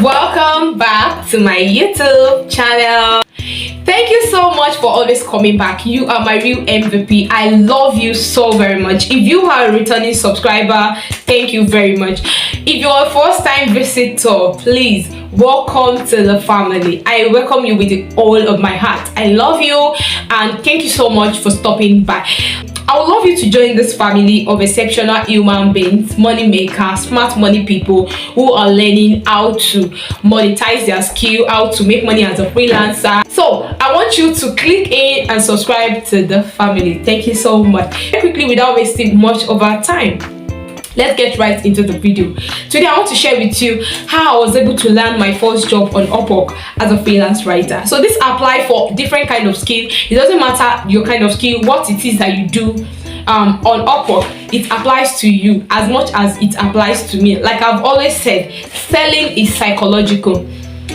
Welcome back to my YouTube channel. Thank you so much for always coming back. You are my real MVP. I love you so very much. If you are a returning subscriber, thank you very much. If you're a first-time visitor, please welcome to the family. I welcome you with all of my heart. I love you and thank you so much for stopping by. I would love you to join this family of exceptional human beings, money makers, smart money people who are learning how to monetize their skill, how to make money as a freelancer. So I want you to click in and subscribe to the family. Thank you so much. Quickly, without wasting much of our time, let's get right into the video. Today I want to share with you how I was able to land my first job on Upwork as a freelance writer. So this applies for different kind of skill. It doesn't matter your kind of skill, what it is that you do on Upwork, it applies to you as much as it applies to me. Like I've always said, selling is psychological.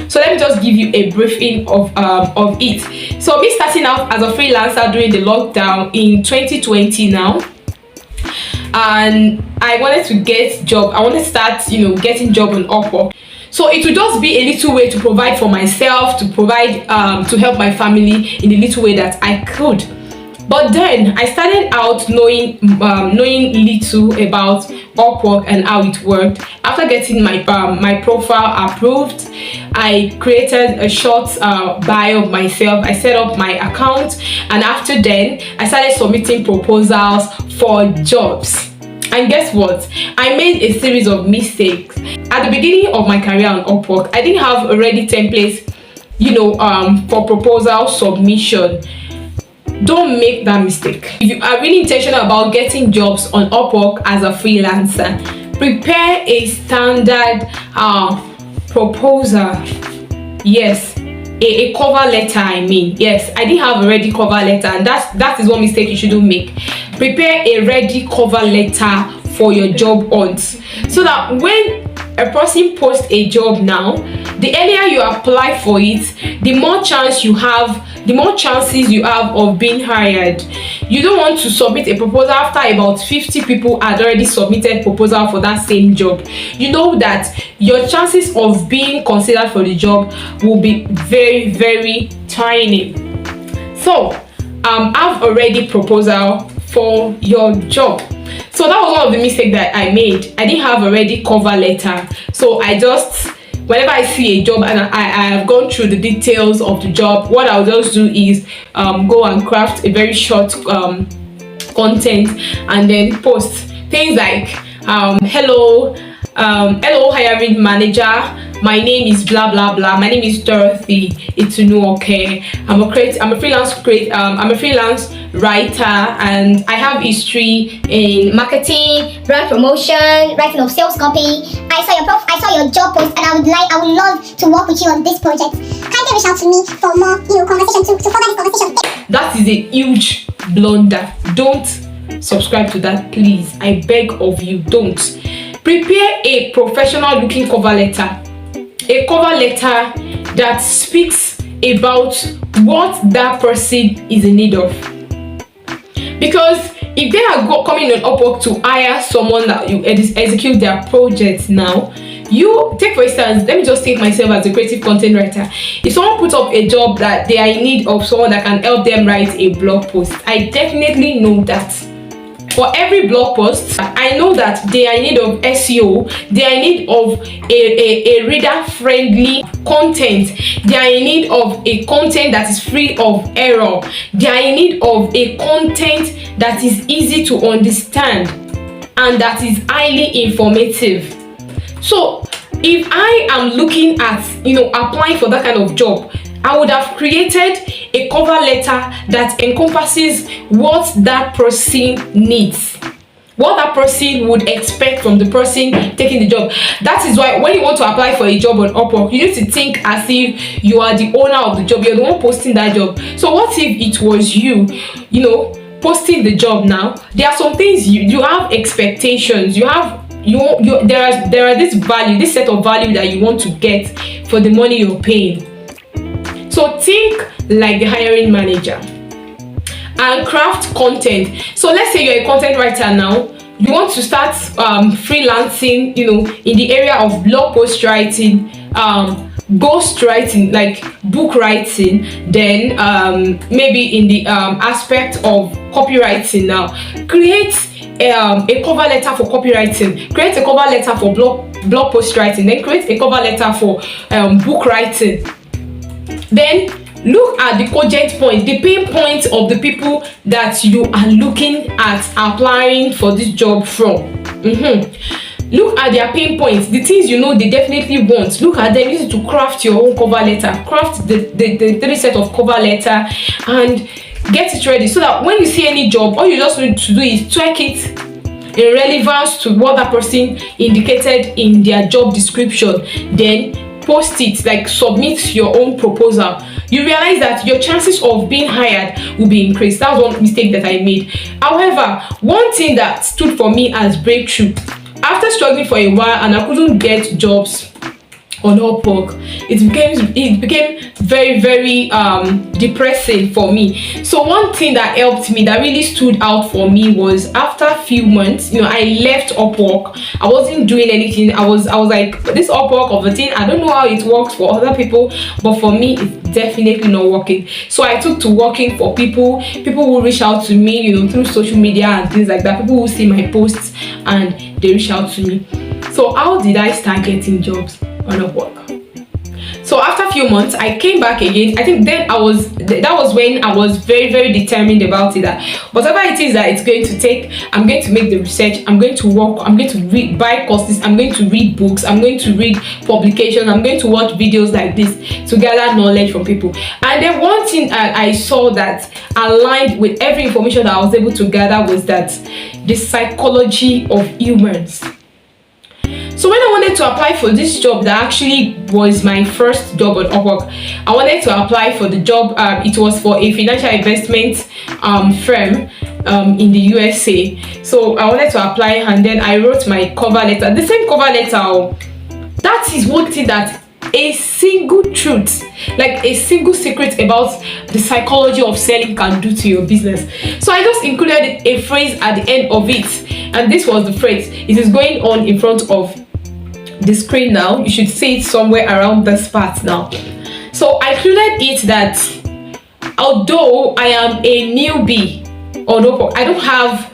So let me just give you a briefing of it. So me starting out as a freelancer during the lockdown in 2020 now, and I wanted to get job. I wanted to start, getting job on Upwork. So it would just be a little way to provide for myself, to provide to help my family in the little way that I could. But then I started out knowing little about Upwork and how it worked. After getting my profile approved, I created a short bio of myself. I set up my account, and after then I started submitting proposals for jobs. And guess what? I made a series of mistakes. At the beginning of my career on Upwork, I didn't have already templates, for proposal submission. Don't make that mistake. If you are really intentional about getting jobs on Upwork as a freelancer, prepare a standard proposal. Yes, a cover letter. Yes, I didn't have a ready cover letter, and that is one mistake you shouldn't make. Prepare a ready cover letter for your job odds, so that when a person posts a job now, the earlier you apply for it, the more chances you have of being hired. You don't want to submit a proposal after about 50 people had already submitted proposal for that same job. You know that your chances of being considered for the job will be very, very tiny. So I've already proposal for your job. So that was one of the mistakes that I made. I didn't have a ready cover letter. So I just, whenever I see a job and I have gone through the details of the job, what I'll just do is go and craft a very short content and then post things like hello hiring manager, my name is blah blah blah, my name is Dorothy, it's okay. I'm a freelance writer, and I have history in marketing, brand promotion, writing of sales copy. I saw your job post, and I would love to work with you on this project. Kindly reach out to me for more, conversation to further this conversation. That is a huge blunder. Don't subscribe to that, please. I beg of you, don't. Prepare a professional looking cover letter. A cover letter that speaks about what that person is in need of. Because if they are coming on Upwork to hire someone that you execute their project now, you take, for instance, let me just take myself as a creative content writer. If someone puts up a job that they are in need of someone that can help them write a blog post, I definitely know that for every blog post, I know that they are in need of SEO, they are in need of a reader-friendly content, they are in need of a content that is free of error, they are in need of a content that is easy to understand and that is highly informative. So if I am looking at applying for that kind of job, I would have created a cover letter that encompasses what that person needs, what that person would expect from the person taking the job. That is why when you want to apply for a job on Upwork, you need to think as if you are the owner of the job, you're the one posting that job. So what if it was you posting the job now? There are some things you have expectations, there are this set of value that you want to get for the money you're paying. So think like the hiring manager and craft content. So let's say you're a content writer now. you want to start freelancing, in the area of blog post writing, ghost writing, like book writing, then maybe in the aspect of copywriting. Now create a cover letter for copywriting, create a cover letter for blog post writing, then create a cover letter for book writing. Then look at the cogent point, the pain points of the people that you are looking at applying for this job from. Look at their pain points, the things they definitely want. Look at them. Use it to craft your own cover letter. Craft the 3 set of cover letter and get it ready, so that when you see any job, all you just need to do is check it in relevance to what that person indicated in their job description. Then post it, like submit your own proposal. You realize that your chances of being hired will be increased. That was one mistake that I made. However, one thing that stood for me as breakthrough, after struggling for a while and I couldn't get jobs on Upwork, it became very, very depressing for me. So one thing that helped me, that really stood out for me, was after a few months, I left Upwork. I wasn't doing anything. I was like, this Upwork of a thing, I don't know how it works for other people, but for me it's definitely not working. So I took to working for people who reach out to me, through social media and things like that. People who see my posts and they reach out to me. So how did I start getting jobs on Upwork? So after a few months, I came back again. I think then that was when I was very, very determined about it, that whatever it is that it's going to take, I'm going to make the research, I'm going to work, I'm going to buy courses, I'm going to read books, I'm going to read publications, I'm going to watch videos like this to gather knowledge from people. And then one thing I saw that aligned with every information that I was able to gather was that the psychology of humans. So when I wanted to apply for this job, that actually was my first job on Upwork, I wanted to apply for the job. It was for a financial investment firm in the USA. So I wanted to apply, and then I wrote my cover letter. The same cover letter. That is one thing that a single truth, like a single secret about the psychology of selling can do to your business. So I just included a phrase at the end of it, and this was the phrase. It is going on in front of the screen now. You should see it somewhere around this part now. So I included it that although I am a newbie on Upwork, I don't have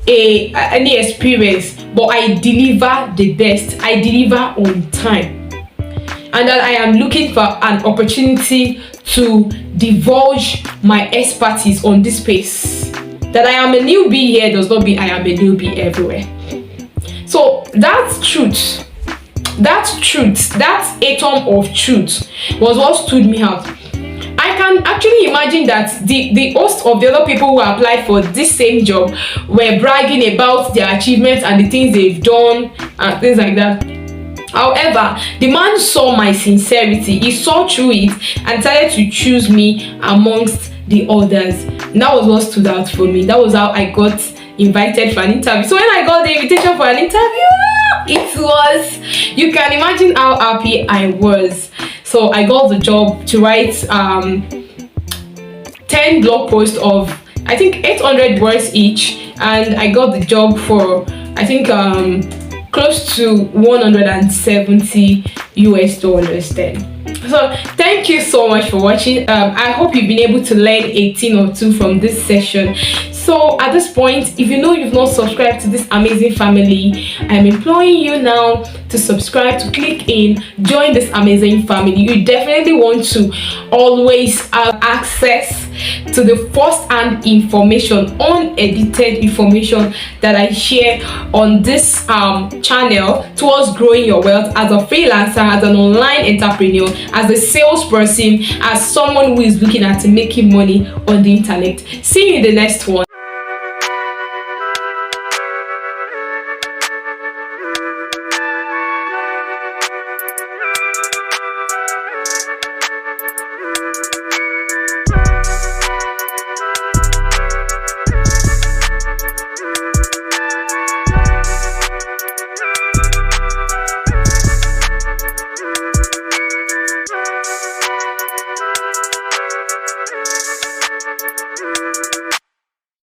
any experience, but I deliver the best. I deliver on time, and that I am looking for an opportunity to divulge my expertise on this space. That I am a newbie here does not mean I am a newbie everywhere. So that truth, that atom of truth was what stood me out. I can actually imagine that the host of the other people who applied for this same job were bragging about their achievements and the things they've done and things like that. However, the man saw my sincerity, he saw through it and decided to choose me amongst the others. And that was what stood out for me. That was how I got invited for an interview. So when I got the invitation for an interview, you can imagine how happy I was. So I got the job to write 10 blog posts of I think 800 words each, and I got the job for I think close to 170 US dollars then. So thank you so much for watching. I hope you've been able to learn a thing or two from this session. So at this point, if you know you've not subscribed to this amazing family, I'm imploring you now to subscribe, to click in, join this amazing family. You definitely want to always have access to the first-hand information, unedited information that I share on this channel towards growing your wealth as a freelancer, as an online entrepreneur, as a salesperson, as someone who is looking at making money on the internet. See you in the next one.